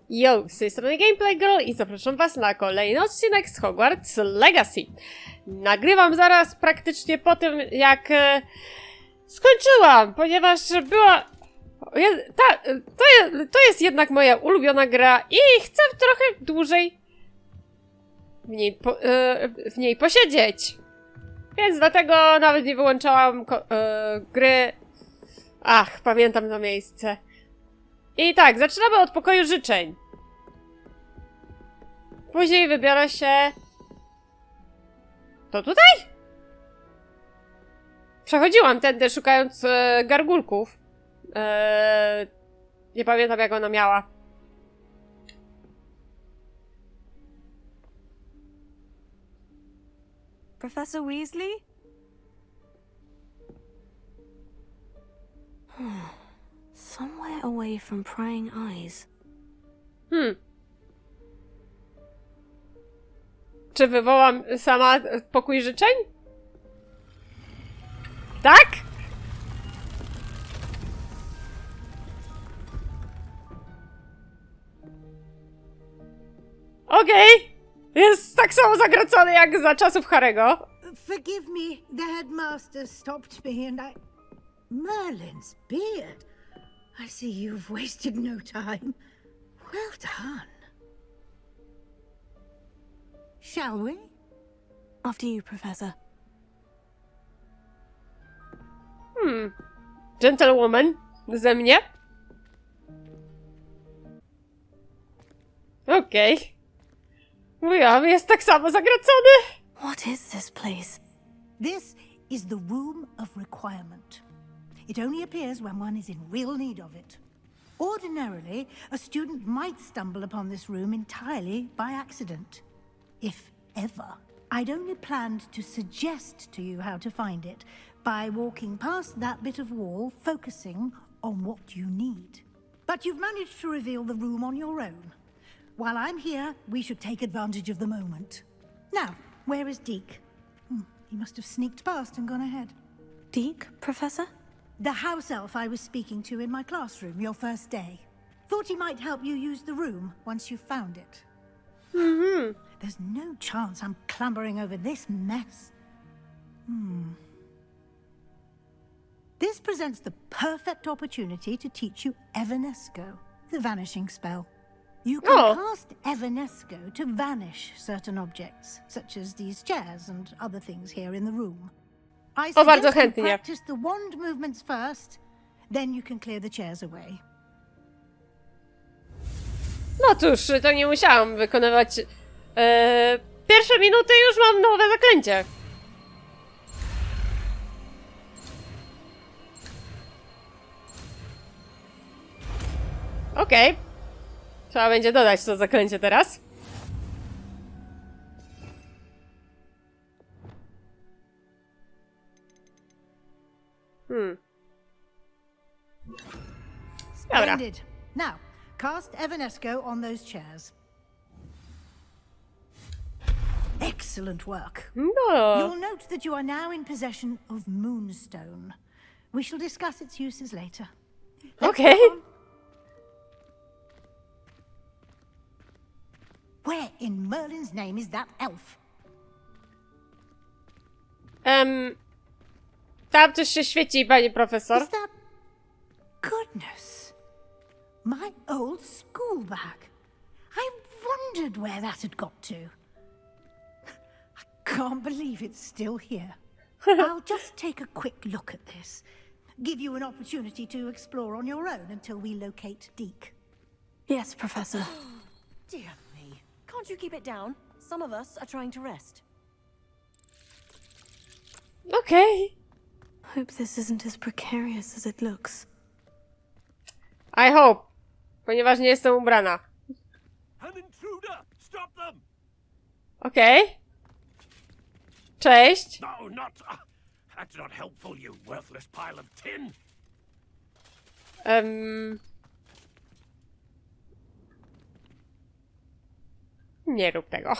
Yo, z tej strony Gameplay Girl i zapraszam was na kolejny odcinek z Hogwarts Legacy. Nagrywam zaraz praktycznie po tym, jak skończyłam, ponieważ była... To jest jednak moja ulubiona gra i chcę trochę dłużej w niej posiedzieć. Więc dlatego nawet nie wyłączałam gry. Ach, pamiętam to miejsce. I tak, zaczynamy od pokoju życzeń. Później wybiorę się... To tutaj? Przechodziłam tędy szukając gargulków. Nie pamiętam, jak ona miała. Professor Weasley? Somewhere away from prying eyes. Czy wywołam sama pokój życzeń? Tak? Okej. Jest tak samo zagracony jak za czasów Harry'ego. Forgive me, the headmaster stopped me and I... Merlin's beard. I see you've wasted no time. Well done. Shall we? After you, Professor. Gentlewoman ze mnie. Okej. Mówiłam, jest tak samo zagracony. What is this place? This is the Room of Requirement. It only appears when one is in real need of it. Ordinarily, a student might stumble upon this room entirely by accident. If ever. I'd only planned to suggest to you how to find it by walking past that bit of wall, focusing on what you need. But you've managed to reveal the room on your own. While I'm here, we should take advantage of the moment. Now, where is Deke? He must have sneaked past and gone ahead. Deke, Professor? The house elf I was speaking to in my classroom your first day. Thought he might help you use the room once you've found it. There's no chance I'm clambering over this mess. This presents the perfect opportunity to teach you Evanesco, the vanishing spell. You can cast Evanesco to vanish certain objects, such as these chairs and other things here in the room. I bardzo suggest you chętnie. practice the wand movements first, then you can clear the chairs away. No cóż, to nie musiałam wykonywać... pierwsze minuty już mam nowe zaklęcie. Okej. Trzeba będzie dodać to zaklęcie teraz. Dobra. Splendid. Now, cast Evanesco on those chairs. Excellent work. No. You'll note that you are now in possession of Moonstone. We shall discuss its uses later. Okej. Where in Merlin's name is that elf? Tam coś się świeci, pani profesor. Is that... Goodness. My old school bag. I wondered where that had got to. I can't believe it's still here. I'll just take a quick look at this. Give you an opportunity to explore on your own until we locate Deke. Yes, Professor. Dear me. Can't you keep it down? Some of us are trying to rest. Okej. Hope this isn't as precarious as it looks. I hope. Ponieważ nie jestem ubrana. An intruder! Stop them! Okej. Cześć. No, not... that's not helpful, you worthless pile of tin! Nie rób tego.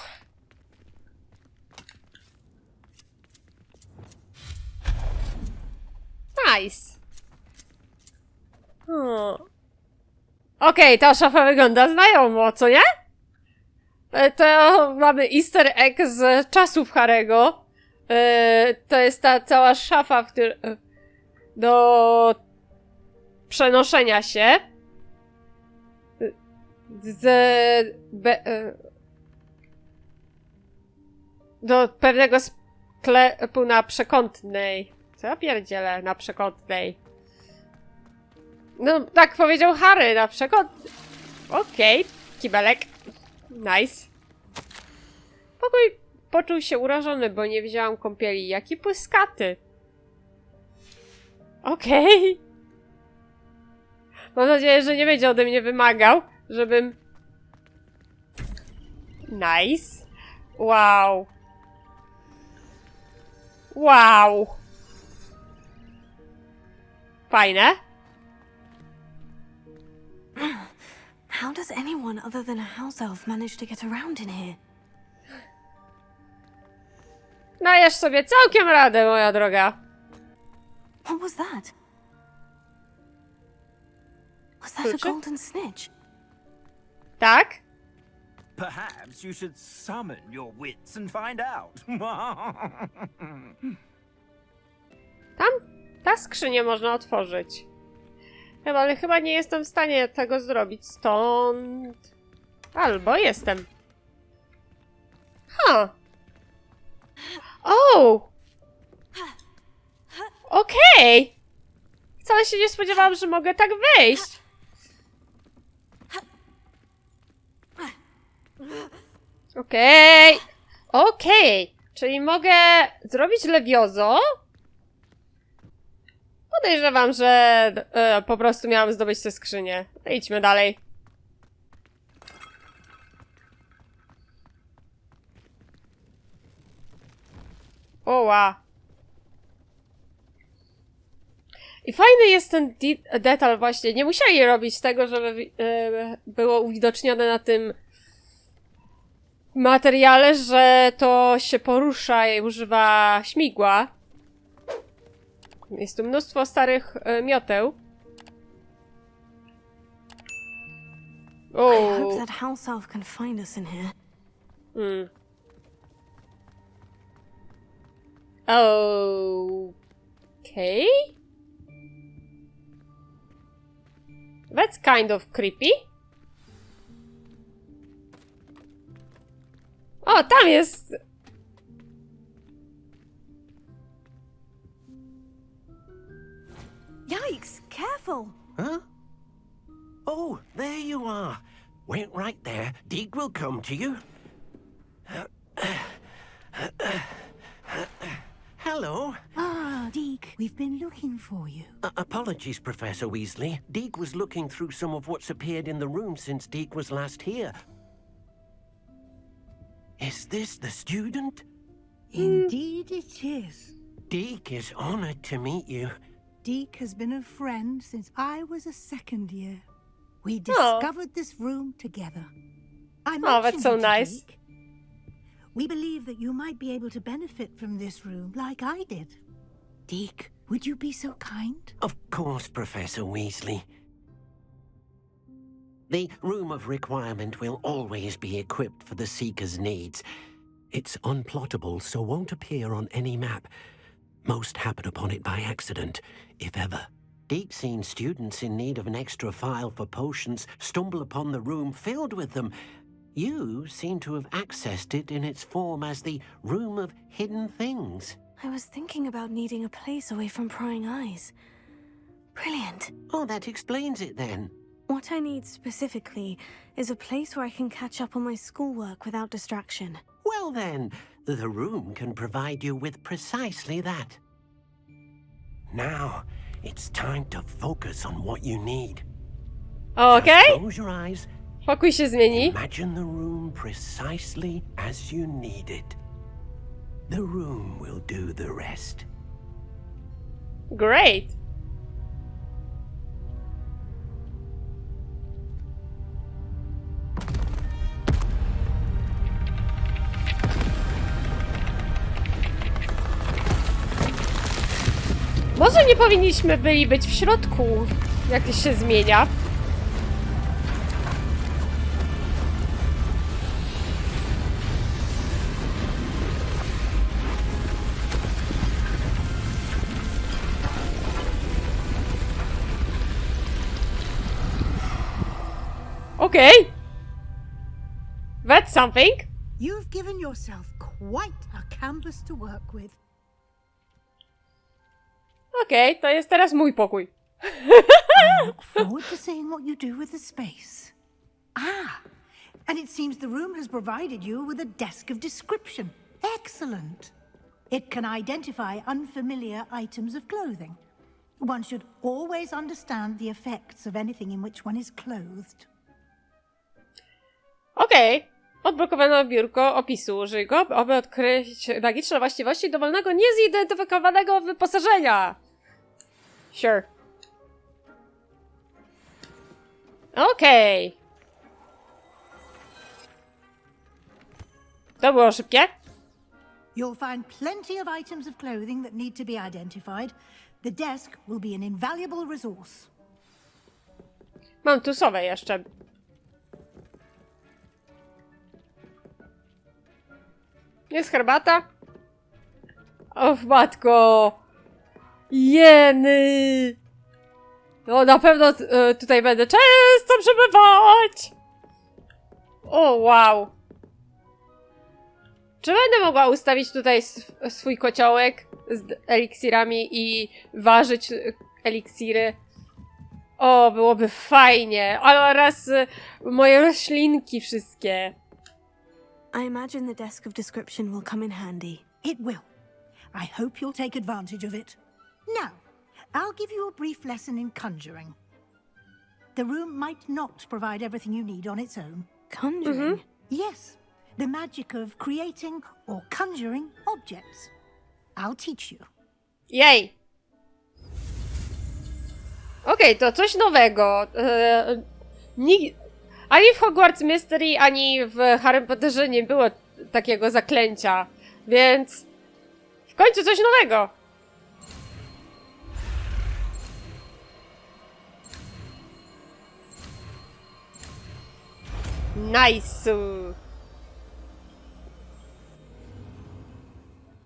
Nice. Okej, ta szafa wygląda znajomo, co nie? To mamy easter egg z czasów Harry'ego. To jest ta cała szafa, do przenoszenia się do pewnego sklepu na Przekątnej. Co ja pierdzielę? Na Przekątnej. No, tak powiedział Harry, na Przekątnej. Okej, kibelek. Nice. Pokój poczuł się urażony, bo nie wzięłam kąpieli. Jaki płyskaty. Okej. Mam nadzieję, że nie będzie ode mnie wymagał, żebym... Nice. Wow. Wow. Fajne. How does anyone other than a house elf manage to get around in here? Dajesz sobie całkiem radę, moja droga. What was that? Was that Klucze? a golden snitch? Tak? Perhaps you should summon your wits and find out. Ta skrzynię można otworzyć. Ale chyba nie jestem w stanie tego zrobić, stąd... Albo jestem. O! Okej! Wcale się nie spodziewałam, że mogę tak wejść. Okej. Czyli mogę zrobić lewiozo? Podejrzewam, że po prostu miałam zdobyć tę skrzynię. Idźmy dalej. Oła. I fajny jest ten detal właśnie. Nie musieli robić tego, żeby było uwidocznione na tym materiale, że to się porusza i używa śmigła. Jest tu mnóstwo starych mioteł. I hope that house elf can find us in here. Okay. That's kind of creepy. O, tam jest... Yikes! Careful! Huh? Oh, there you are. Wait right there. Deek will come to you. Hello. Ah, Deke, we've been looking for you. Apologies, Professor Weasley. Deek was looking through some of what's appeared in the room since Deek was last here. Is this the student? Indeed it is. Deek is honored to meet you. Deke has been a friend since I was a second year. We discovered this room together. I Oh, that's so mentioned it to nice. Deke. We believe that you might be able to benefit from this room like I did. Deke, would you be so kind? Of course, Professor Weasley. The Room of Requirement will always be equipped for the Seeker's needs. It's unplottable, so won't appear on any map. Most happen upon it by accident, if ever. Deep-seen students in need of an extra file for potions stumble upon the room filled with them. You seem to have accessed it in its form as the Room of Hidden Things. I was thinking about needing a place away from prying eyes. Brilliant. Oh, that explains it then. What I need specifically is a place where I can catch up on my schoolwork without distraction. Well then, the room can provide you with precisely that. Now, it's time to focus on what you need. Okej. Just close your eyes. Pokój się zmieni. Imagine the room precisely as you need it. The room will do the rest. Great. Może nie powinniśmy byli być w środku, jak się zmienia. Okay. That's something. You've given yourself quite a canvas to work with. Okej, to jest teraz mój pokój. I look forward to seeing what you do with the space. Ah, and it seems the room has provided you with a desk of description. Excellent. It can identify unfamiliar items of clothing. One should always understand the effects of anything in which one is clothed. Okej. Odblokowano biurko opisu. Użyj go, aby odkryć magiczne właściwości dowolnego, niezidentyfikowanego wyposażenia. Sure. Okej. To było szybkie. You'll find plenty of items of clothing that need to be identified. The desk will be an invaluable resource. Mam tu sowę jeszcze. Jest herbata? O, matko! Jeny! No, na pewno tutaj będę często przebywać! O, wow! Czy będę mogła ustawić tutaj swój kociołek z eliksirami i ważyć eliksiry? O, byłoby fajnie! Oraz moje roślinki wszystkie. I imagine the desk of description will come in handy. It will. I hope you'll take advantage of it. Now, I'll give you a brief lesson in conjuring. The room might not provide everything you need on its own. Conjuring? Yes, the magic of creating or conjuring objects. I'll teach you. Jej! Okej, to coś nowego. Ani w Hogwarts Mystery, ani w Harrym Potterze nie było takiego zaklęcia, więc w końcu coś nowego. Nice.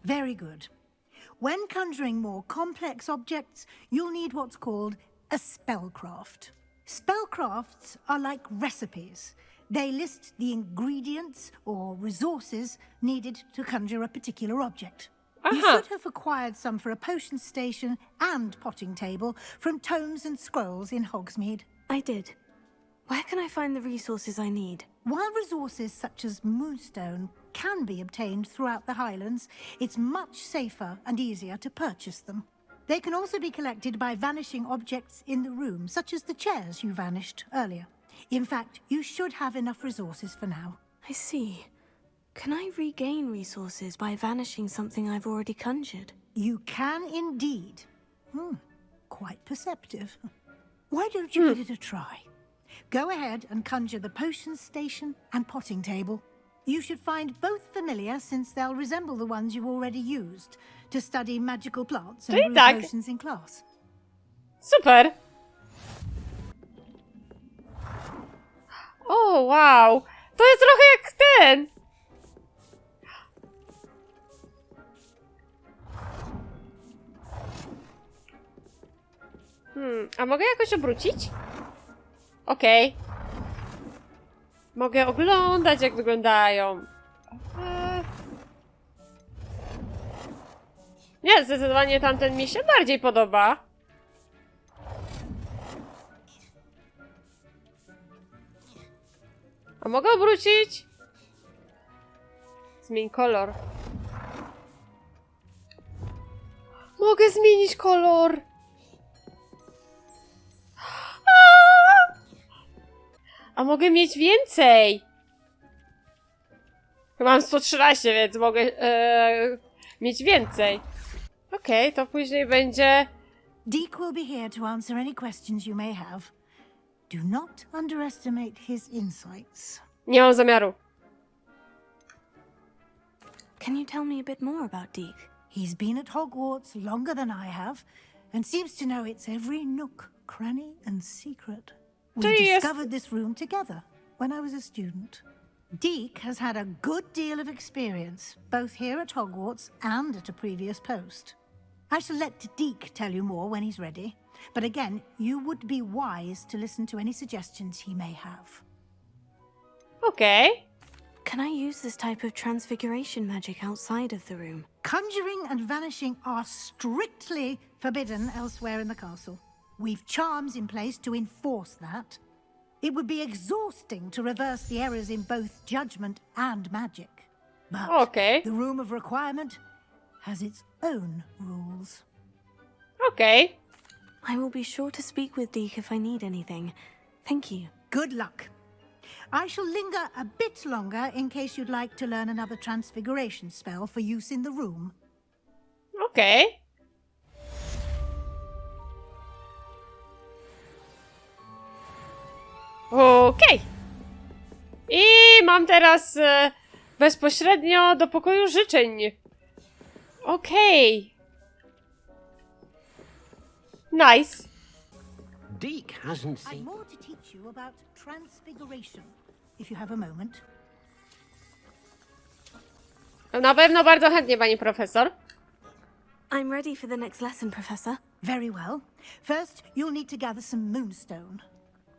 Very good. When conjuring more complex objects, you'll need what's called a spellcraft. Spellcrafts are like recipes. They list the ingredients or resources needed to conjure a particular object. You should have acquired some for a potion station and potting table from tomes and scrolls in Hogsmeade. I did. Where can I find the resources I need? While resources such as moonstone can be obtained throughout the Highlands, it's much safer and easier to purchase them. They can also be collected by vanishing objects in the room, such as the chairs you vanished earlier. In fact, you should have enough resources for now. I see. Can I regain resources by vanishing something I've already conjured? You can indeed. Quite perceptive. Why don't you give it a try? Go ahead and conjure the potion station and potting table. You should find both familiar, since they'll resemble the ones you've already used to study magical plants and brew potions in class. Super! O, wow! To jest trochę jak ten! A mogę jakoś obrócić? Okej. Mogę oglądać, jak wyglądają. Nie, zdecydowanie tamten mi się bardziej podoba. A mogę obrócić? Zmień kolor. Mogę zmienić kolor! A mogę mieć więcej! Chyba mam 113, więc mogę mieć więcej. Okej, to później będzie... Deek will be here to answer any questions you may have. Do not underestimate his insights. Nie mam zamiaru. Can you tell me a bit more about Deek? He's been at Hogwarts longer than I have, and seems to know its every nook, cranny, and secret. We discovered this room together when I was a student. Deek has had a good deal of experience, both here at Hogwarts and at a previous post. I shall let Deek tell you more when he's ready, but again, you would be wise to listen to any suggestions he may have. Okej. Can I use this type of transfiguration magic outside of the room? Conjuring and vanishing are strictly forbidden elsewhere in the castle. We've charms in place to enforce that. It would be exhausting to reverse the errors in both judgment and magic. But Okej. the Room of Requirement has its own rules. Okej. I will be sure to speak with Deke if I need anything. Thank you. Good luck. I shall linger a bit longer in case you'd like to learn another transfiguration spell for use in the room. Okej. Okej. I mam teraz bezpośrednio do pokoju życzeń. Okej. Nice. Deke hasn't I've seen... more to teach you about transfiguration, if you have a moment. Na pewno bardzo chętnie, pani profesor. I'm ready for the next lesson, Professor. Very well. First, you'll need to gather some moonstone.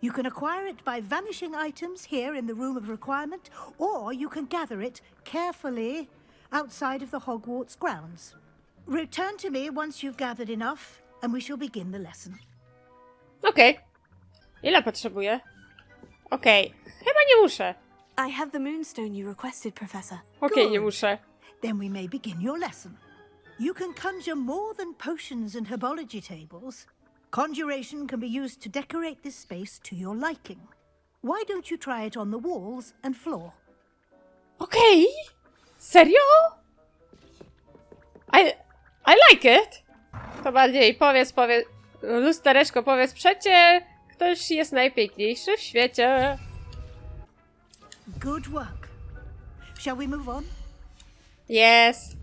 You can acquire it by vanishing items here in the Room of Requirement, or you can gather it carefully outside of the Hogwarts grounds. Return to me once you've gathered enough, and we shall begin the lesson. Okej. Ile potrzebuję? Okej. Chyba nie muszę. I have the moonstone you requested, Professor. Okej, nie Good. muszę. Then we may begin your lesson. You can conjure more than potions and herbology tables. Conjuration can be used to decorate this space to your liking. Why don't you try it on the walls and floor? Okej. Serio? I like it. To bardziej powiedz, lustereczko, powiedz przecie, ktoś jest najpiękniejszy w świecie. Good work. Shall we move on? Yes.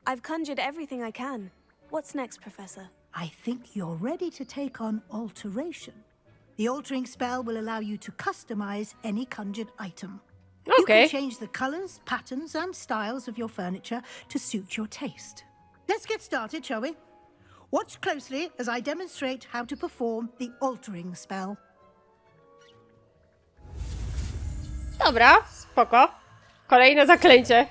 I've conjured everything I can. What's next, Professor? I think you're ready to take on alteration. The altering spell will allow you to customize any conjured item. You Okay. can change the colors, patterns, and styles of your furniture to suit your taste. Let's get started, shall we? Watch closely as I demonstrate how to perform the altering spell. Dobra, spoko. Kolejne zaklęcie.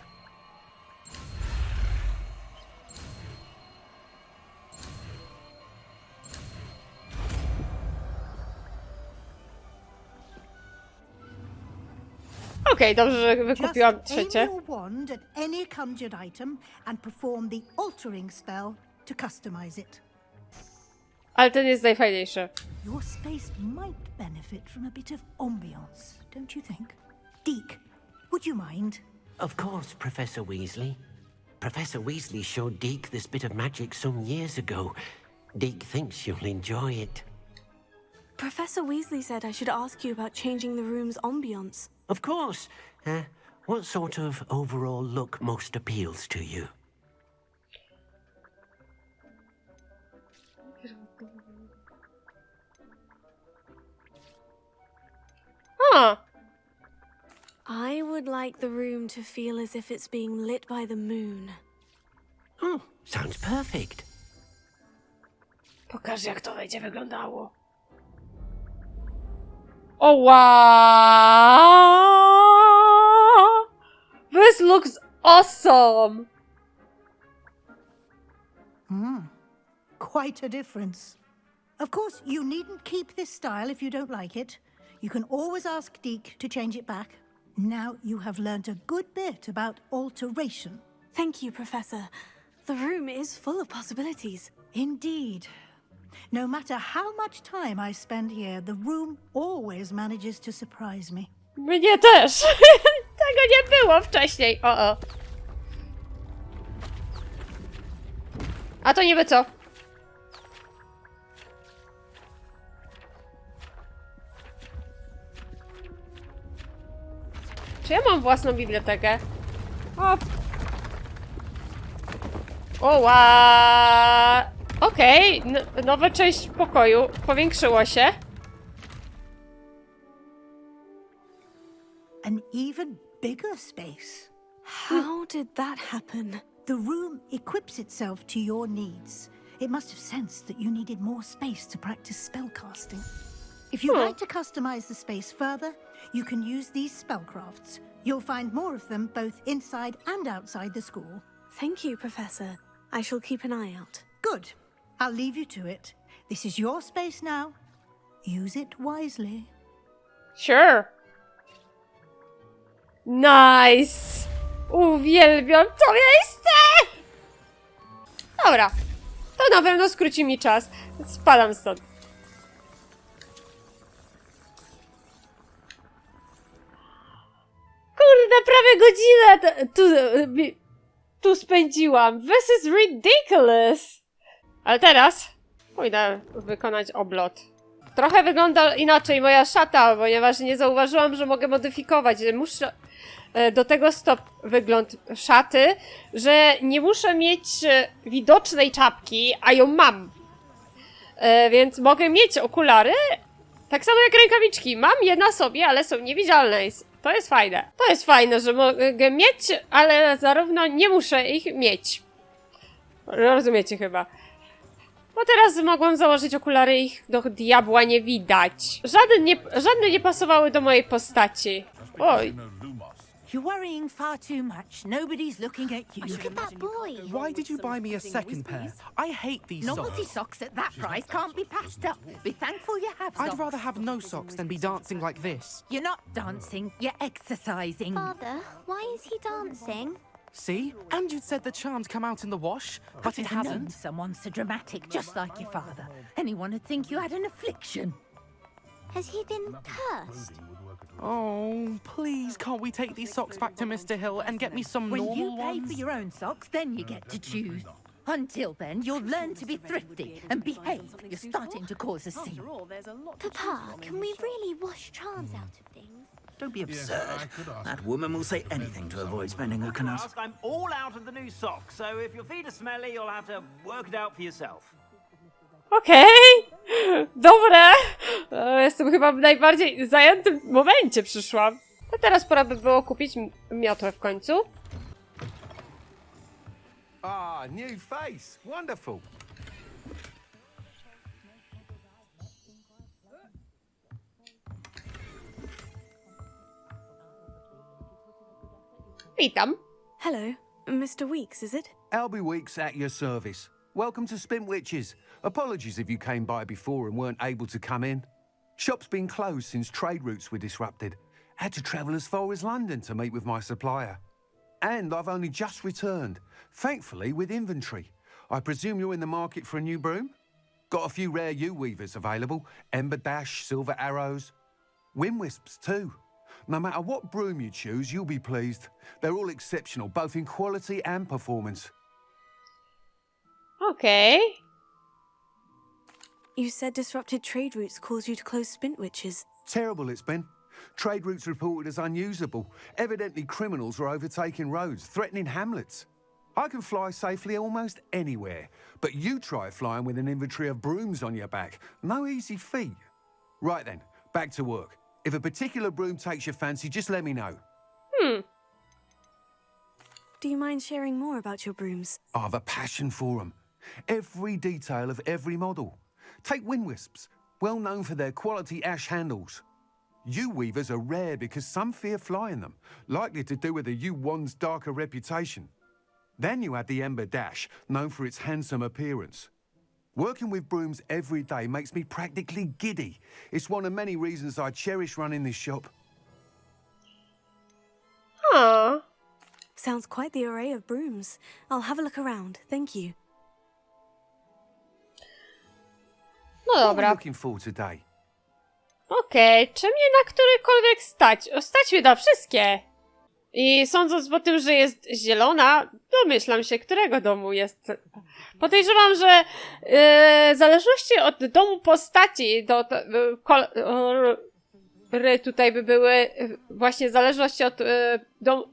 Okej, dobrze, że wykupiłam Just aim trzecie. your wand at any conjured item and perform the altering spell to customize it. Ale ten jest najfajniejszy. Your space might benefit from a bit of ambiance, don't you think? Deke, would you mind? Of course, Professor Weasley. Professor Weasley showed Deke this bit of magic some years ago. Deke thinks you'll enjoy it. Professor Weasley said I should ask you about changing the room's ambience. Of course. What sort of overall look most appeals to you? A, I would like the room to feel as if it's being lit by the moon. Oh, sounds perfect. pokaż jak to będzie wyglądało. O wow! This looks awesome! Quite a difference. Of course, you needn't keep this style if you don't like it. You can always ask Deke to change it back. Now you have learnt a good bit about alteration. Thank you, Professor. The room is full of possibilities. Indeed. No matter how much time I spend here, the room always manages to surprise me. Mnie też! Tego nie było wcześniej. O. A to niby co? Czy ja mam własną bibliotekę? O! Oła! Okej, nowa część pokoju powiększyło się. An even bigger space. How did that happen? The room equips itself to your needs. It must have sensed that you needed more space to practice spellcasting. If you'd like to customize the space further, you can use these spellcrafts. You'll find more of them both inside and outside the school. Thank you, Professor. I shall keep an eye out. Good. I'll leave you to it. This is your space now. Use it wisely. Sure. Nice! Uwielbiam to miejsce! Dobra. To na pewno skróci mi czas. Spadam stąd. Kurde, prawie godzinę tu spędziłam. This is ridiculous! Ale teraz pójdę wykonać oblot. Trochę wygląda inaczej moja szata, ponieważ nie zauważyłam, że mogę modyfikować. Muszę do tego wygląd szaty, że nie muszę mieć widocznej czapki, a ją mam. Więc mogę mieć okulary, tak samo jak rękawiczki. Mam je na sobie, ale są niewidzialne. To jest fajne. To jest fajne, że mogę mieć, ale zarówno nie muszę ich mieć. Rozumiecie chyba. Bo teraz mogłam założyć okulary i ich do diabła nie widać. Żadne nie pasowały do mojej postaci. Oj. You're worrying far too much. Nobody's looking at you. Look at that boy. Why did you buy me a second pair? I hate these Novelty socks. socks at that price can't be passed up. Be thankful you have socks. I'd rather have no socks than be dancing like this. You're not dancing, you're exercising. Father, why is he dancing? See? And you'd said the charm's come out in the wash, but it I've known hasn't. someone so dramatic, just like your father. Anyone would think you had an affliction. Has he been cursed? Oh, please, can't we take these socks back to Mr. Hill and get me some When normal you pay ones? for your own socks, then you get to choose. Until then, you'll learn to be thrifty and behave. You're starting to cause a scene. Papa, can we really wash charms out of things? Don't be absurd. That woman will say anything to avoid spending her canut. I'm all out of the new socks, so if your feet are smelly, you'll have to work it out for yourself. Okej. Dobre. Jestem chyba w najbardziej zajętym momencie przyszłam. A teraz pora by było kupić miotłę w końcu. Ah, new face. Wonderful. Witam. Hello, Mr. Weeks, is it? Albie Weeks at your service. Welcome to Spintwitches. Apologies if you came by before and weren't able to come in. Shop's been closed since trade routes were disrupted. Had to travel as far as London to meet with my supplier. And I've only just returned, thankfully with inventory. I presume you're in the market for a new broom? Got a few rare U-weavers available. Ember Dash, Silver Arrows. Wind Wisps too. No matter what broom you choose, you'll be pleased. They're all exceptional, both in quality and performance. Okej. You said disrupted trade routes caused you to close Spintwitches. Terrible it's been. Trade routes reported as unusable. Evidently criminals were overtaking roads, threatening hamlets. I can fly safely almost anywhere, but you try flying with an inventory of brooms on your back. No easy feat. Right then, back to work. If a particular broom takes your fancy, just let me know. Do you mind sharing more about your brooms? I have a passion for them. Every detail of every model. Take Wind Wisps, well known for their quality ash handles. U-weavers are rare because some fear flying them, likely to do with the U-wand's darker reputation. Then you have the Ember Dash, known for its handsome appearance. Working with brooms every day makes me practically giddy. It's one of many reasons I cherish running this shop. Huh. Sounds quite the array of brooms. I'll have a look around, thank you. No What are we dobra. looking for today? Okej, czy mnie na którykolwiek stać? Stać mnie na wszystkie. I sądząc po tym, że jest zielona, domyślam się, którego domu jest. Podejrzewam, że w zależności od domu postaci, kolory tutaj by były właśnie w zależności od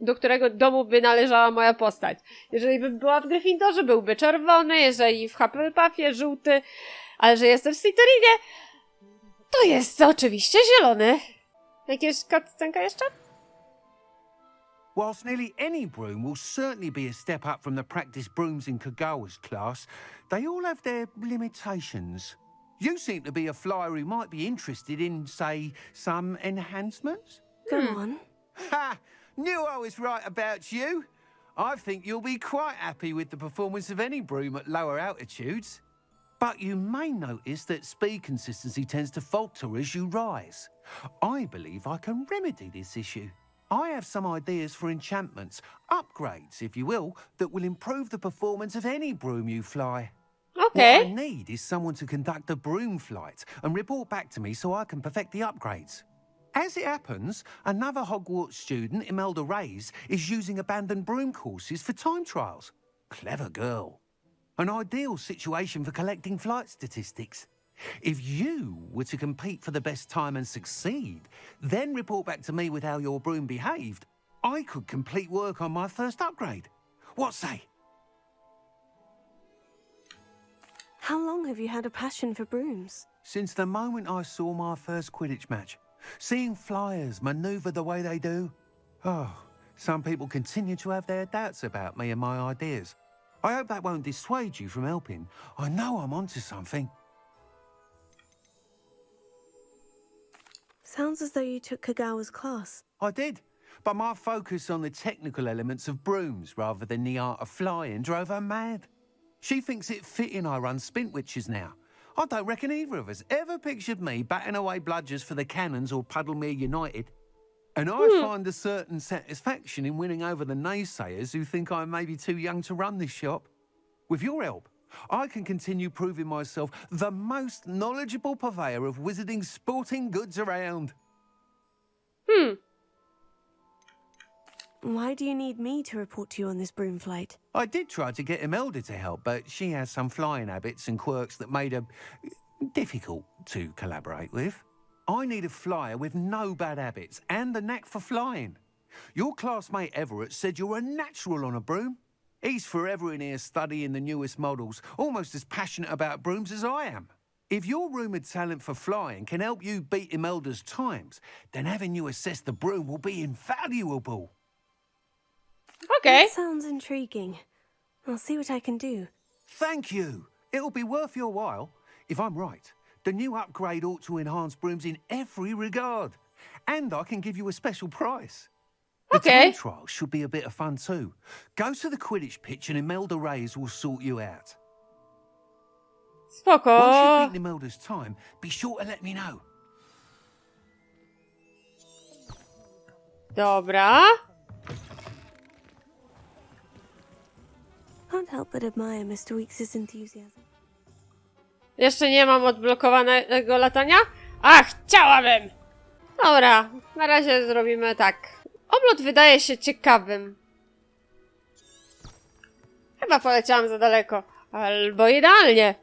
do którego domu by należała moja postać. Jeżeli by była w Gryffindorze, byłby czerwony, jeżeli w Hufflepuffie żółty, ale że jestem w Slytherinie, to jest oczywiście zielony. Jakieś cutscenka jeszcze? Whilst nearly any broom will certainly be a step up from the practice brooms in Kagawa's class, they all have their limitations. You seem to be a flyer who might be interested in, say, some enhancements? Go on. Ha! Knew I was right about you. I think you'll be quite happy with the performance of any broom at lower altitudes. But you may notice that speed consistency tends to falter as you rise. I believe I can remedy this issue. I have some ideas for enchantments, upgrades, if you will, that will improve the performance of any broom you fly. Okej. What I need is someone to conduct a broom flight and report back to me so I can perfect the upgrades. As it happens, another Hogwarts student, Imelda Reyes, is using abandoned broom courses for time trials. Clever girl. An ideal situation for collecting flight statistics. If you were to compete for the best time and succeed, then report back to me with how your broom behaved, I could complete work on my first upgrade. What say? How long have you had a passion for brooms? Since the moment I saw my first Quidditch match. Seeing flyers maneuver the way they do. Oh, some people continue to have their doubts about me and my ideas. I hope that won't dissuade you from helping. I know I'm onto something. Sounds as though you took Kagawa's class. I did, but my focus on the technical elements of brooms rather than the art of flying drove her mad. She thinks it fitting I run Spintwitches now. I don't reckon either of us ever pictured me batting away bludgers for the Cannons or Puddlemere United. And I find a certain satisfaction in winning over the naysayers who think I may be too young to run this shop. With your help, I can continue proving myself the most knowledgeable purveyor of wizarding sporting goods around. Why do you need me to report to you on this broom flight? I did try to get Imelda to help, but she has some flying habits and quirks that made her difficult to collaborate with. I need a flyer with no bad habits and the knack for flying. Your classmate Everett said you're a natural on a broom. He's forever in here studying the newest models, almost as passionate about brooms as I am. If your rumoured talent for flying can help you beat Imelda's times, then having you assess the broom will be invaluable. Okej. That sounds intriguing. I'll see what I can do. Thank you. It'll be worth your while. If I'm right, the new upgrade ought to enhance brooms in every regard. And I can give you a special price. The time trial should be a bit of fun too. Go to the Quidditch pitch and Imelda Reyes will sort you out. Spoko. Once you've beaten Imelda's time, be sure to let me know. Dobra. Can't help but admire Mr. Weeks' enthusiasm. Jeszcze nie mam odblokowanego latania? Ach, chciałabym! Dobra, na razie zrobimy tak. Oblot wydaje się ciekawym. Chyba poleciałam za daleko. Albo idealnie.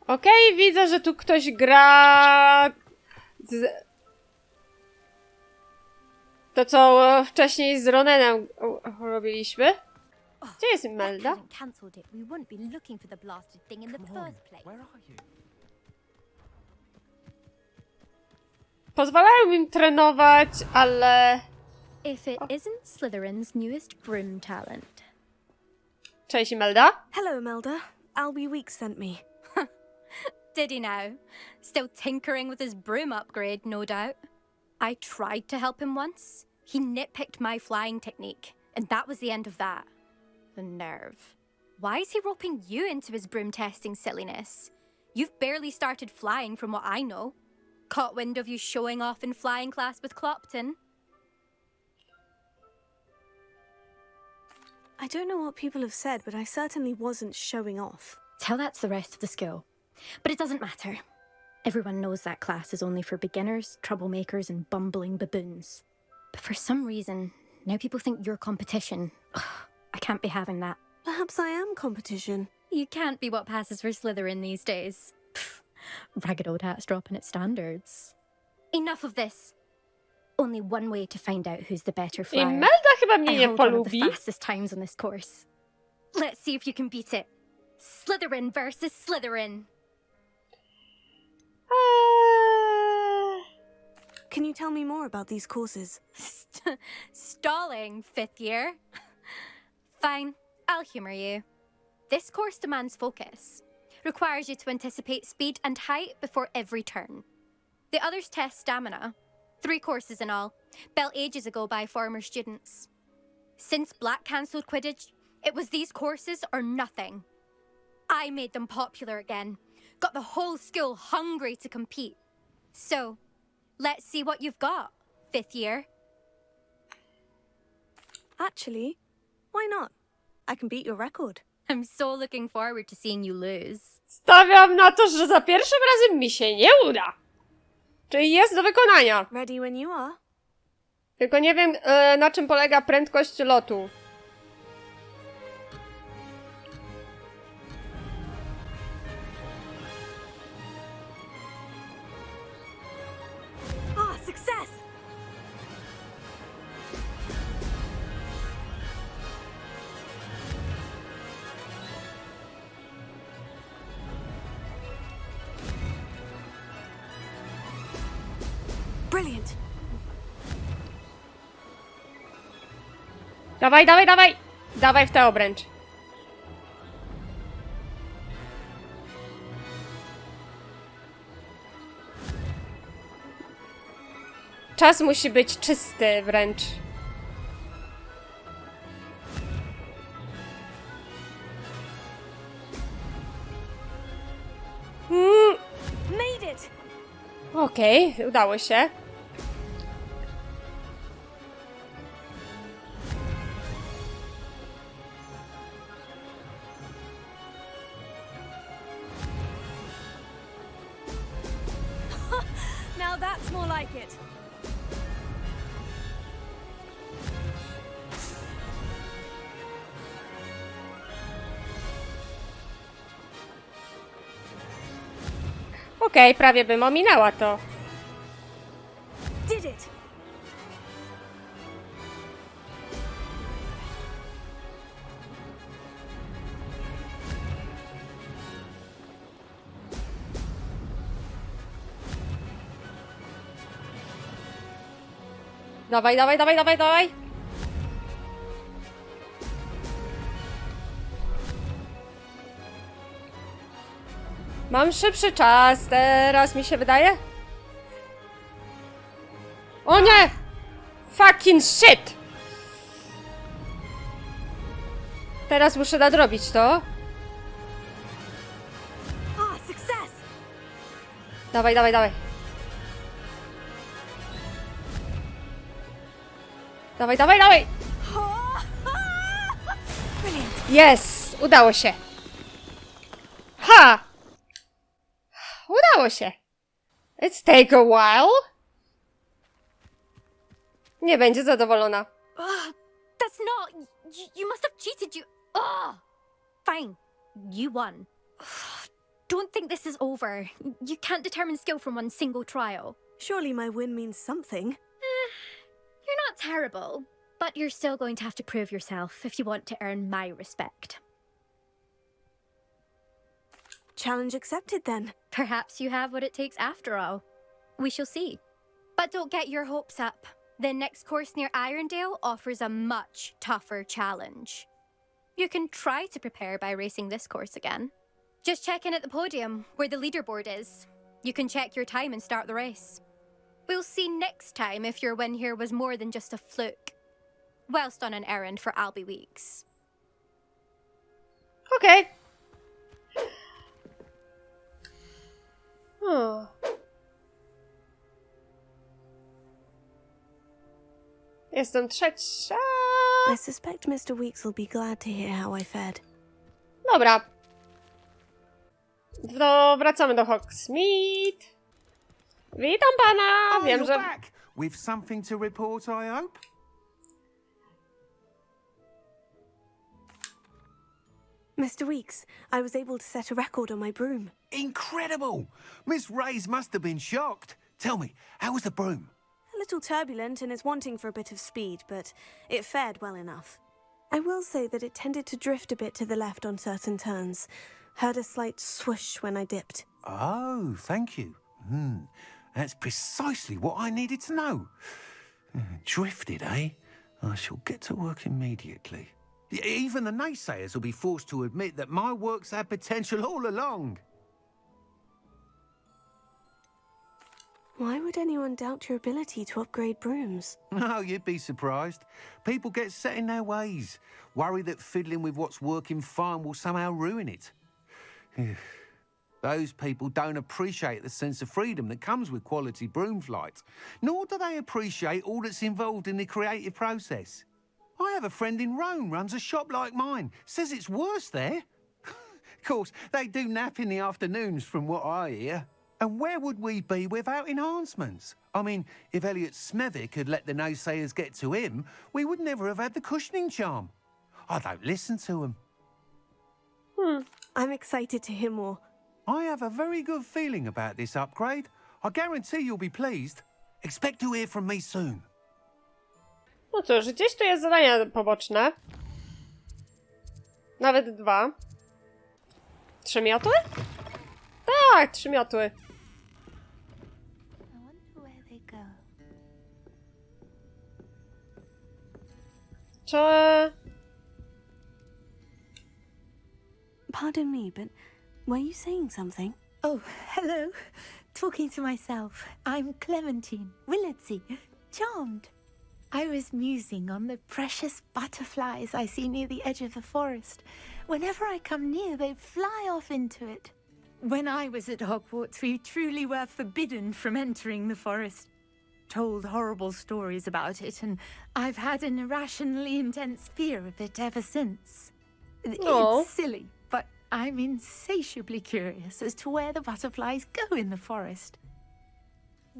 Okej, widzę, że tu ktoś gra... To, co wcześniej z Ronenem robiliśmy. Gdzie jest Imelda? Pozwalają im trenować, ale... If it isn't Slytherin's newest broom talent. Cześć, Imelda. Hello, Imelda. Albie Weeks sent me. Did he now? Still tinkering with his broom upgrade, no doubt. I tried to help him once. He nitpicked my flying technique, and that was the end of that. The nerve. Why is he roping you into his broom testing silliness? You've barely started flying from what I know. Caught wind of you showing off in flying class with Clopton. I don't know what people have said, but I certainly wasn't showing off. Tell that to the rest of the school. But it doesn't matter. Everyone knows that class is only for beginners, troublemakers, and bumbling baboons. But for some reason, now people think you're competition. Ugh, I can't be having that. Perhaps I am competition. You can't be what passes for Slytherin these days. Pff, ragged old hat's dropping its standards. Enough of this. Only one way to find out who's the better flyer. Imelda chyba mnie I nie hold one of the polubi. fastest times on this course. Let's see if you can beat it. Slytherin versus Slytherin. Can you tell me more about these courses? Stalling, fifth year? Fine, I'll humour you. This course demands focus. requires you to anticipate speed and height before every turn. The others test stamina. 3 courses in all, built ages ago by former students. Since Black cancelled Quidditch, it was these courses or nothing. I made them popular again, got the whole school hungry to compete. So, let's see what you've got, 5th year. Actually, why not? I can beat your record. I'm so looking forward to seeing you lose. Stawiam na to, że za pierwszym razem mi się nie uda. Czyli jest do wykonania. Ready when you are. Tylko nie wiem, na czym polega prędkość lotu. Ah, success! Brilliant. Dawaj, dawaj, dawaj! Dawaj w tę obręcz. Czas musi być czysty wręcz. Made it! Okej, udało się. Now that's more like it. Okej, prawie bym ominęła to. Did it! Dawaj, dawaj, dawaj, dawaj, dawaj! Mam szybszy czas, teraz mi się wydaje. O nie! Fucking shit! Teraz muszę nadrobić to. Ah, success! Dawaj, dawaj, dawaj. Dawaj, dawaj, dawaj! Jest! Udało się! Ha! Udało się! It's take a while. Nie będzie zadowolona. That's not... You must have cheated, you... Oh! Fine. You won. Don't think this is over. You can't determine skill from one single trial. Surely my win means something. You're not terrible, but you're still going to have to prove yourself if you want to earn my respect. Challenge accepted then. Perhaps you have what it takes after all. We shall see. But don't get your hopes up. The next course near Irondale offers a much tougher challenge. You can try to prepare by racing this course again. Just check in at the podium, where the leaderboard is. You can check your time and start the race. We'll see next time if your win here was more than just a fluke. Whilst on an errand for Albie Weeks. Okej. Oh. Jestem trzecia. I suspect Mr. Weeks will be glad to hear how I fared. Dobra. Wracamy do Hogsmeade. Witam pana. Oh, Wiem, you're że... back. With something to report, I hope? Mr. Weeks, I was able to set a record on my broom. Incredible! Miss Ray's must have been shocked. Tell me, how was the broom? A little turbulent and is wanting for a bit of speed, but it fared well enough. I will say that it tended to drift a bit to the left on certain turns. Heard a slight swoosh when I dipped. Oh, thank you. That's precisely what I needed to know. Drifted, eh? I shall get to work immediately. Even the naysayers will be forced to admit that my work's had potential all along. Why would anyone doubt your ability to upgrade brooms? No, you'd be surprised. People get set in their ways, worry that fiddling with what's working fine will somehow ruin it. Those people don't appreciate the sense of freedom that comes with quality broom flight, nor do they appreciate all that's involved in the creative process. I have a friend in Rome runs a shop like mine, says it's worse there. Of course, they do nap in the afternoons from what I hear. And where would we be without enhancements? I mean, if Elliot Smethwick had let the naysayers get to him, we would never have had the cushioning charm. I don't listen to him. I'm excited to hear more. I have a very good feeling about this upgrade. I guarantee you'll be pleased. Expect to hear from me soon. No cóż, gdzieś tu jest zadania poboczne. Nawet 2. 3 miotły? Tak, 3 miotły. Czy... Pardon me, but were you saying something? Oh, hello. Talking to myself. I'm Clementine Willardsey. Charmed. I was musing on the precious butterflies I see near the edge of the forest. Whenever I come near, they fly off into it. When I was at Hogwarts, we truly were forbidden from entering the forest. Told horrible stories about it, and I've had an irrationally intense fear of it ever since. It's silly, but I'm insatiably curious as to where the butterflies go in the forest.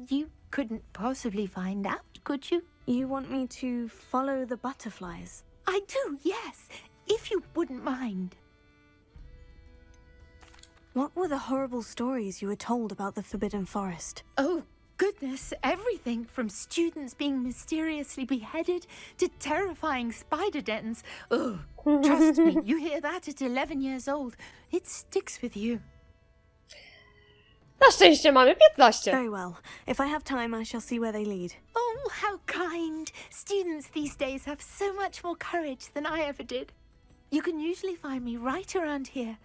You couldn't possibly find out, could you? You want me to follow the butterflies? I do, yes, if you wouldn't mind. What were the horrible stories you were told about the Forbidden Forest? Oh, goodness, everything from students being mysteriously beheaded to terrifying spider dens. Oh, trust me, you hear that at 11 years old. It sticks with you. Na szczęście mamy 15. Very well. If I have time, I shall see where they lead. Oh, how kind. Students these days have so much more courage than I ever did. You can usually find me right around here.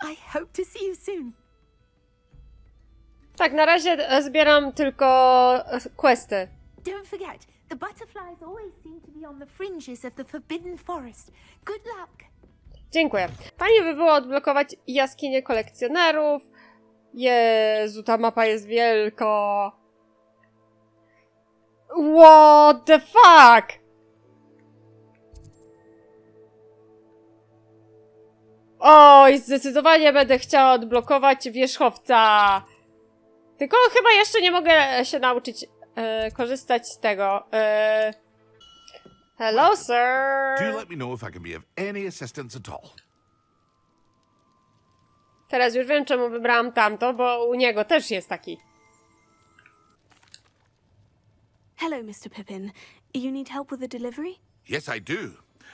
I hope to see you soon. Tak, na razie zbieram tylko questy. Don't forget, the butterflies always seem to be on the fringes of the Forbidden Forest. Good luck. Dziękuję. Fajnie by było odblokować jaskinię kolekcjonerów. Jezu, ta mapa jest wielka. What the fuck? Oj, zdecydowanie będę chciała odblokować wierzchowca. Tylko chyba jeszcze nie mogę się nauczyć korzystać z tego. Hello, sir. Do let me know if I can be of any assistance at all. Teraz już wiem, czemu wybrałam tamto, bo u niego też jest taki. Hello, Mr. Pippin. You need help with the delivery? Yes, I do.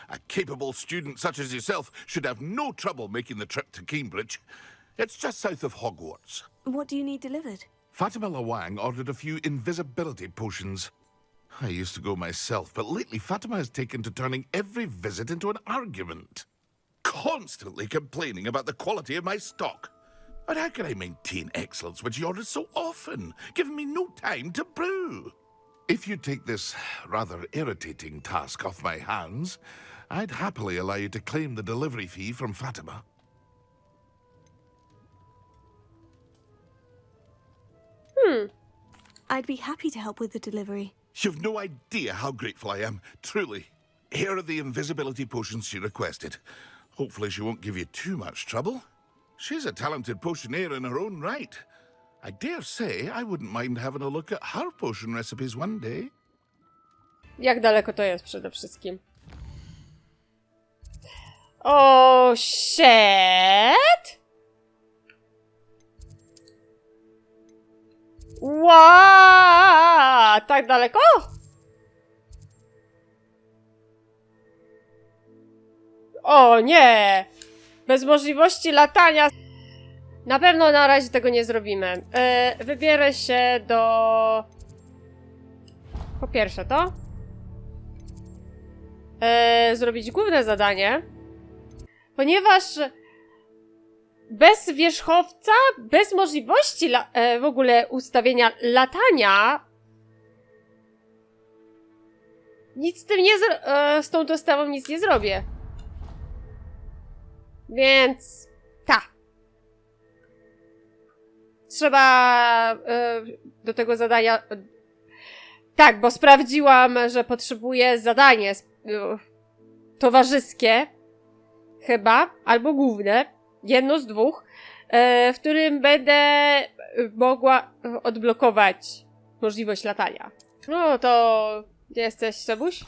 A capable student such as yourself should have no trouble making the trip to Cambridge. It's just south of Hogwarts. What do you need delivered? Fatima Lawang ordered a few invisibility potions. I used to go myself, but lately Fatima has taken to turning every visit into an argument. Constantly complaining about the quality of my stock. But how can I maintain excellence when she orders so often, giving me no time to brew? If you take this rather irritating task off my hands, I'd happily allow you to claim the delivery fee from Fatima. I'd be happy to help with the delivery. You've no idea how grateful I am, truly. Here are the invisibility potions she requested. Hopefully she won't give you too much trouble. She's a talented potioneer in her own right. I dare say I wouldn't mind having a look at her potion recipes one day. Jak daleko to jest przede wszystkim? Oh, shit! Wow! Tak daleko? O nie! Bez możliwości latania. Na pewno na razie tego nie zrobimy. Wybierę się do... Po pierwsze to. zrobić główne zadanie, ponieważ bez wierzchowca, bez możliwości w ogóle ustawienia latania, nic z tym z tą dostawą nic nie zrobię. Więc trzeba do tego zadania... Tak, bo sprawdziłam, że potrzebuję zadanie towarzyskie, chyba, albo główne, jedno z dwóch, w którym będę mogła odblokować możliwość latania. No to... Gdzie jesteś, Sebuś?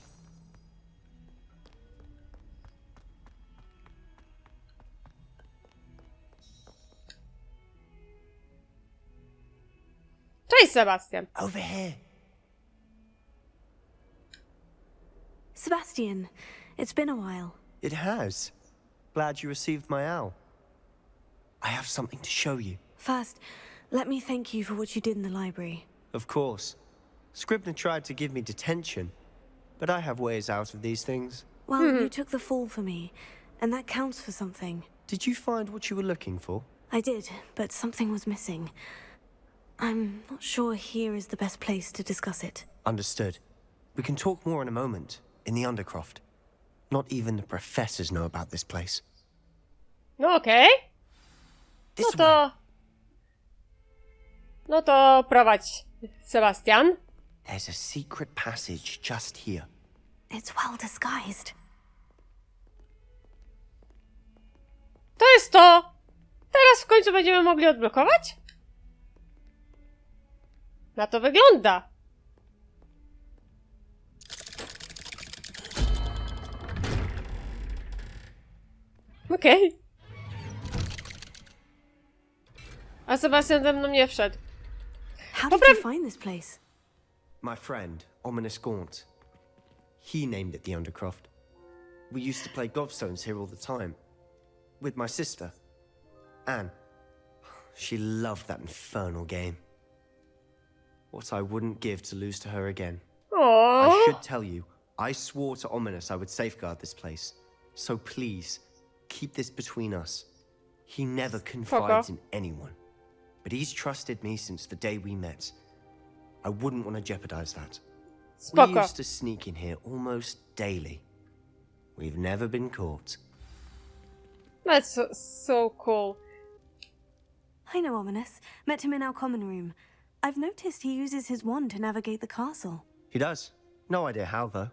Cześć, Sebastian. Over here. Sebastian, it's been a while. It has. Glad you received my owl. I have something to show you. First, let me thank you for what you did in the library. Of course. Scribner tried to give me detention, but I have ways out of these things. Well, you took the fall for me, and that counts for something. Did you find what you were looking for? I did, but something was missing. I'm not sure here is the best place to discuss it. Understood. We can talk more in a moment, in the Undercroft. Not even the professors know about this place. No okej. No to prowadź, Sebastian. There's a secret passage just here. It's well disguised. To jest to! Teraz w końcu będziemy mogli odblokować? Na to wygląda. Okej. A Sebastian ze mną nie wszedł. How did you find this place? My friend, Ominous Gaunt. He named it the Undercroft. We used to play gobstones here all the time. With my sister, Anne. She loved that infernal game. What I wouldn't give to lose to her again. Aww. I should tell you, I swore to Ominous I would safeguard this place. So please, keep this between us. He never confides in anyone. But he's trusted me since the day we met. I wouldn't want to jeopardize that. We used to sneak in here almost daily. We've never been caught. That's so cool. I know Ominous. Met him in our common room. I've noticed he uses his wand to navigate the castle. He does. No idea how, though.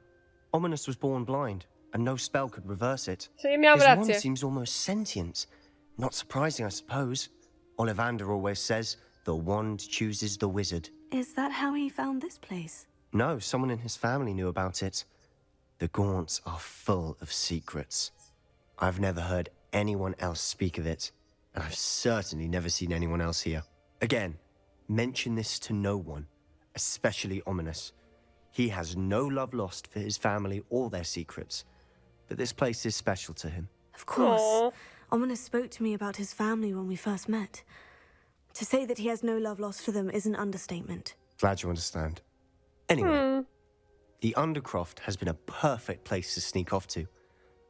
Ominous was born blind, and no spell could reverse it. Czyli miał His wand rację. seems almost sentient. Not surprising, I suppose. Ollivander always says, the wand chooses the wizard. Is that how he found this place? No, someone in his family knew about it. The Gaunts are full of secrets. I've never heard anyone else speak of it, and I've certainly never seen anyone else here. Again, mention this to no one, especially Ominous. He has no love lost for his family or their secrets, but this place is special to him. Of course. Ominous spoke to me about his family when we first met. To say that he has no love lost for them is an understatement. Glad you understand. Anyway, the Undercroft has been a perfect place to sneak off to,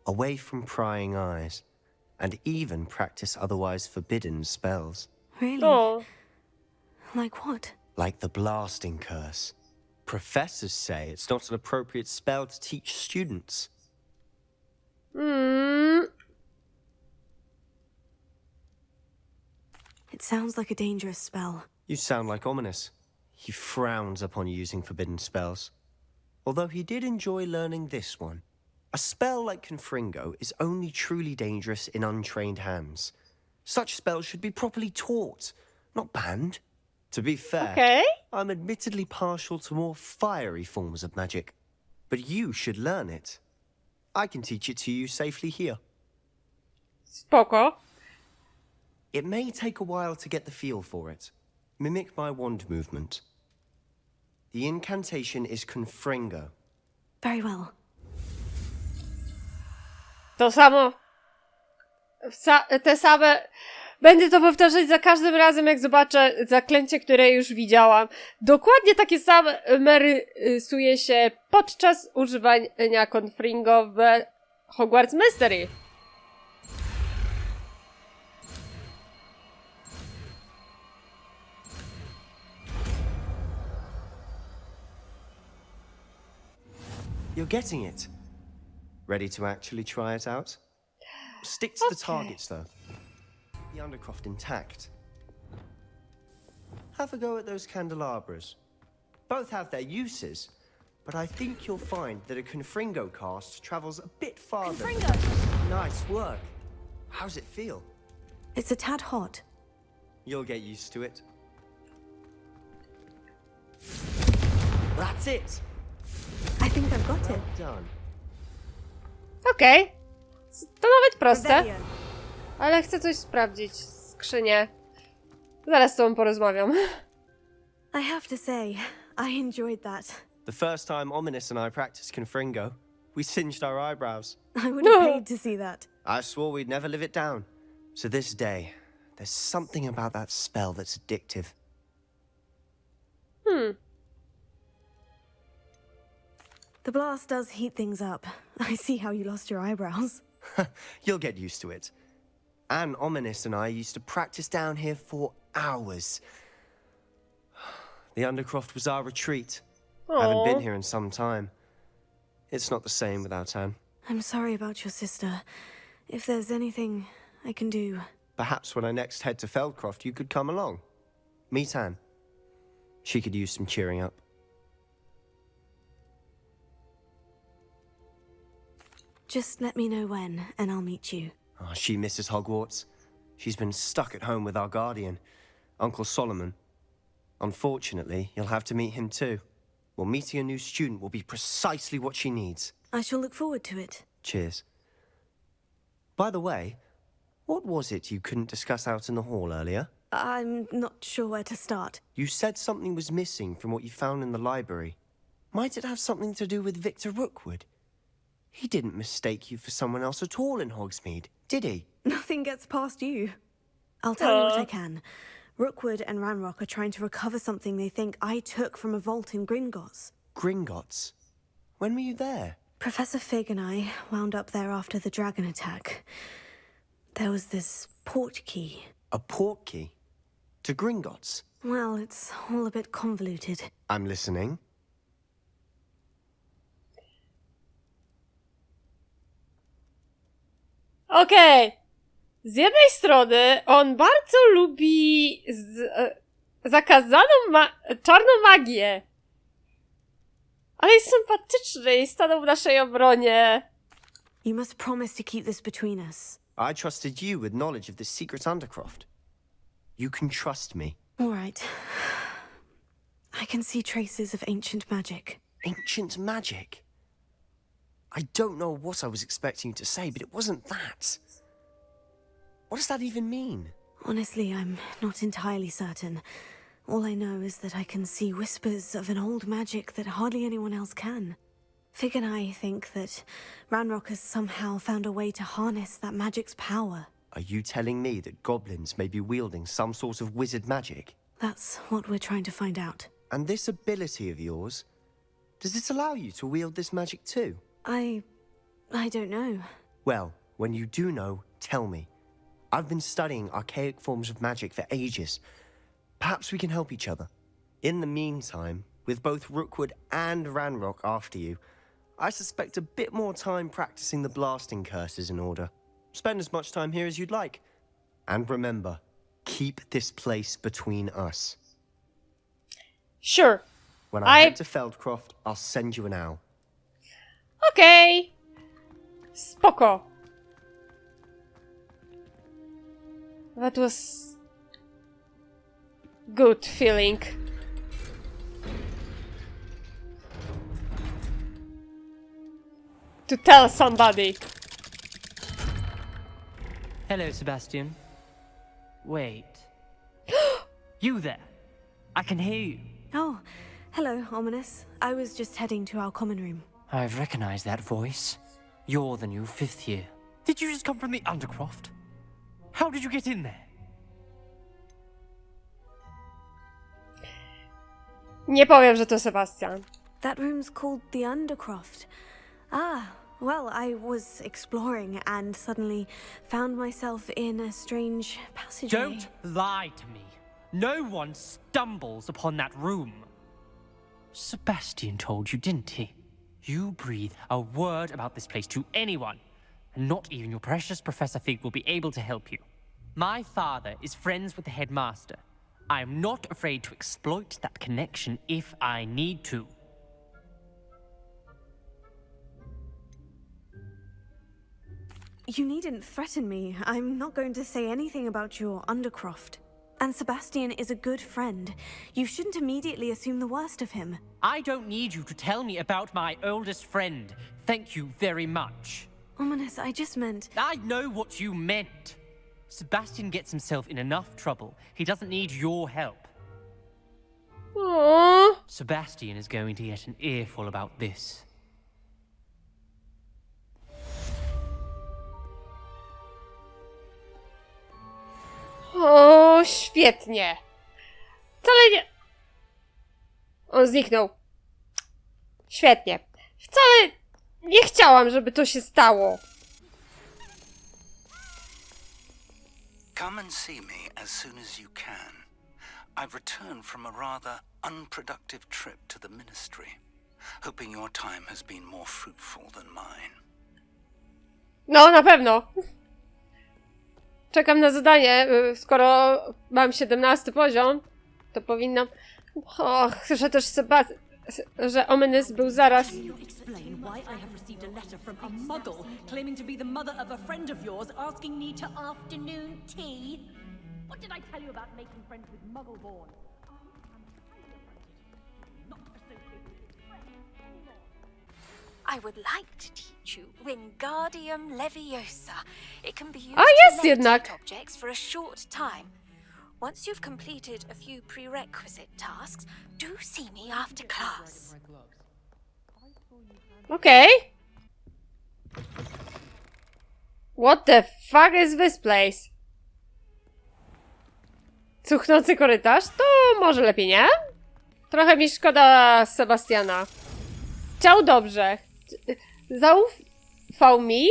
away from prying eyes, and even practice otherwise forbidden spells. Really? Like what? Like the blasting curse. Professors say it's not an appropriate spell to teach students. It sounds like a dangerous spell. You sound like Ominous. He frowns upon using forbidden spells. Although he did enjoy learning this one. A spell like Confringo is only truly dangerous in untrained hands. Such spells should be properly taught, not banned. To be fair, I'm admittedly partial to more fiery forms of magic. But you should learn it. I can teach it to you safely here. Spoko. It may take a while to get the feel for it. Mimic my wand movement. The incantation is Confringo. Very well. To samo... te same Będę to powtarzać za każdym razem, jak zobaczę zaklęcie, które już widziałam. Dokładnie takie same rysuje się podczas używania Confringo w Hogwarts Mystery. You're getting it. Ready to actually try it out? Stick to the targets, though. The Undercroft intact. Have a go at those candelabras. Both have their uses, but I think you'll find that a Confringo cast travels a bit farther. Confringo! Nice work. How's it feel? It's a tad hot. You'll get used to it. That's it. I think I've got it. Done. Okej. To nawet proste. Rebellion. Ale chcę coś sprawdzić. Skrzynię. Zaraz z tobą porozmawiam. I have to say, I enjoyed that. The first time Ominous and I practiced Confringo, we singed our eyebrows. I would have paid to see that. I swore we'd never live it down. So this day, there's something about that spell that's addictive. The blast does heat things up. I see how you lost your eyebrows. You'll get used to it. Anne Ominous and I used to practice down here for hours. The Undercroft was our retreat. Haven't been here in some time. It's not the same without Anne. I'm sorry about your sister. If there's anything I can do... Perhaps when I next head to Feldcroft, you could come along. Meet Anne. She could use some cheering up. Just let me know when, and I'll meet you. Oh, she misses Hogwarts. She's been stuck at home with our guardian, Uncle Solomon. Unfortunately, you'll have to meet him too. Well, meeting a new student will be precisely what she needs. I shall look forward to it. Cheers. By the way, what was it you couldn't discuss out in the hall earlier? I'm not sure where to start. You said something was missing from what you found in the library. Might it have something to do with Victor Rookwood? He didn't mistake you for someone else at all in Hogsmeade, did he? Nothing gets past you. I'll tell you what I can. Rookwood and Ranrock are trying to recover something they think I took from a vault in Gringotts. Gringotts? When were you there? Professor Fig and I wound up there after the dragon attack. There was this port key. A port key? To Gringotts? Well, it's all a bit convoluted. I'm listening. Okej. Z jednej strony on bardzo lubi zakazaną czarną magię. Ale jest sympatyczny i stanął w naszej obronie. You must promise to keep this between us. I trusted you with knowledge of the secret Undercroft. You can trust me. All right. I can see traces of ancient magic. Ancient magic? I don't know what I was expecting you to say, but it wasn't that. What does that even mean? Honestly, I'm not entirely certain. All I know is that I can see whispers of an old magic that hardly anyone else can. Fig and I think that Ranrock has somehow found a way to harness that magic's power. Are you telling me that goblins may be wielding some sort of wizard magic? That's what we're trying to find out. And this ability of yours, does it allow you to wield this magic too? I don't know. Well, when you do know, tell me. I've been studying archaic forms of magic for ages. Perhaps we can help each other. In the meantime, with both Rookwood and Ranrock after you, I suspect a bit more time practicing the blasting curses in order. Spend as much time here as you'd like. And remember, keep this place between us. Sure. When I head to Feldcroft, I'll send you an owl. Okej. Spoko. That was good feeling. To tell somebody. Hello, Sebastian. Wait. You there? I can hear you. Oh, hello, Ominous. I was just heading to our common room. I've recognized that voice. You're the new 5th year. Did you just come from the Undercroft? How did you get in there? Nie powiem, że to Sebastian. That room's called the Undercroft. Ah, well, I was exploring and suddenly found myself in a strange passageway. Don't lie to me. No one stumbles upon that room. Sebastian told you, didn't he? You breathe a word about this place to anyone, and not even your precious Professor Fig will be able to help you. My father is friends with the headmaster. I am not afraid to exploit that connection if I need to. You needn't threaten me. I'm not going to say anything about your Undercroft. And Sebastian is a good friend. You shouldn't immediately assume the worst of him. I don't need you to tell me about my oldest friend. Thank you very much. Ominous, I just meant... I know what you meant. Sebastian gets himself in enough trouble. He doesn't need your help. Aww. Sebastian is going to get an earful about this. O, świetnie. Wcale nie... On zniknął. Świetnie. Wcale nie chciałam, żeby to się stało. Come and see me as soon as you can. I've returned from a rather unproductive trip to the ministry, hoping your time has been more fruitful than mine. No, na pewno. Czekam na zadanie. Skoro mam 17 poziom, to powinnam... Och, że też że Ominous był zaraz... Explain why I have received a letter from a muggle claiming to be the mother of a friend of yours asking me to afternoon tea. What did I tell you about making friends with muggle-born? I would like to teach you Wingardium Leviosa. It can be used jest to jednak. levitate objects for a short time. Once you've completed a few prerequisite tasks, do see me after class. Okej. What the fuck is this place? Cuchnący korytarz? To może lepiej nie? Trochę mi szkoda Sebastiana. Chciał dobrze. Zaufał mi.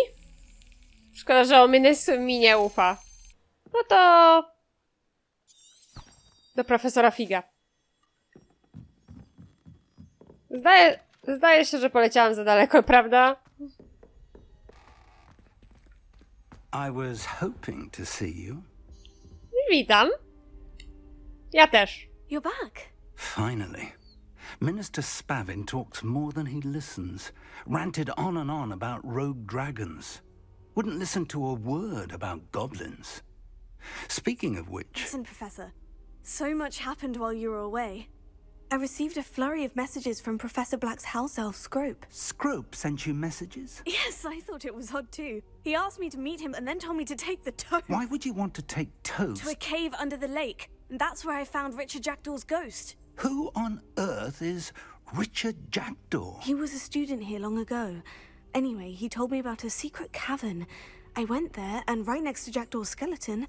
Szkoda, że Ominous mi nie ufa. No to... do profesora Figa. Zdaje się, że poleciałam za daleko, prawda? I was hoping to see you. Witam. Ja też. You're back. Finally. Minister Spavin talks more than he listens. Ranted on and on about rogue dragons. Wouldn't listen to a word about goblins. Speaking of which... Listen, Professor. So much happened while you were away. I received a flurry of messages from Professor Black's house elf, Scrope. Scrope sent you messages? Yes, I thought it was odd too. He asked me to meet him and then told me to take the toad. Why would you want to take toads? To a cave under the lake. And that's where I found Richard Jackdaw's ghost. Who on earth is Richard Jackdaw? He was a student here long ago. Anyway, he told me about a secret cavern. I went there, and right next to Jackdaw's skeleton,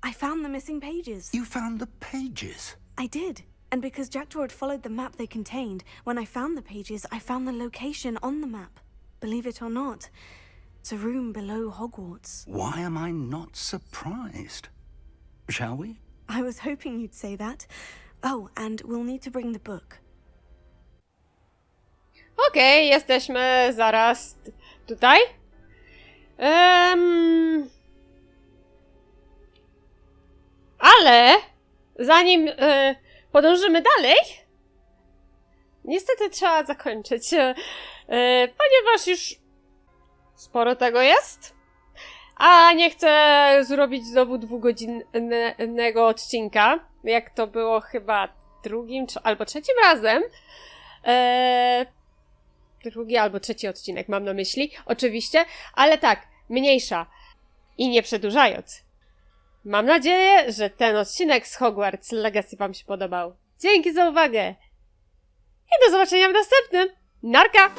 I found the missing pages. You found the pages? I did. And because Jackdaw had followed the map they contained, when I found the pages, I found the location on the map. Believe it or not, it's a room below Hogwarts. Why am I not surprised? Shall we? I was hoping you'd say that. Oh, and we'll need to bring the book. Okej, jesteśmy zaraz tutaj. Ale zanim podążymy dalej, niestety trzeba zakończyć, ponieważ już sporo tego jest, a nie chcę zrobić znowu 2-godzinnego odcinka, jak to było chyba drugim albo trzecim razem. Drugi albo trzeci odcinek mam na myśli, oczywiście, ale tak, mniejsza. I nie przedłużając. Mam nadzieję, że ten odcinek z Hogwarts Legacy wam się podobał. Dzięki za uwagę i do zobaczenia w następnym. Narka!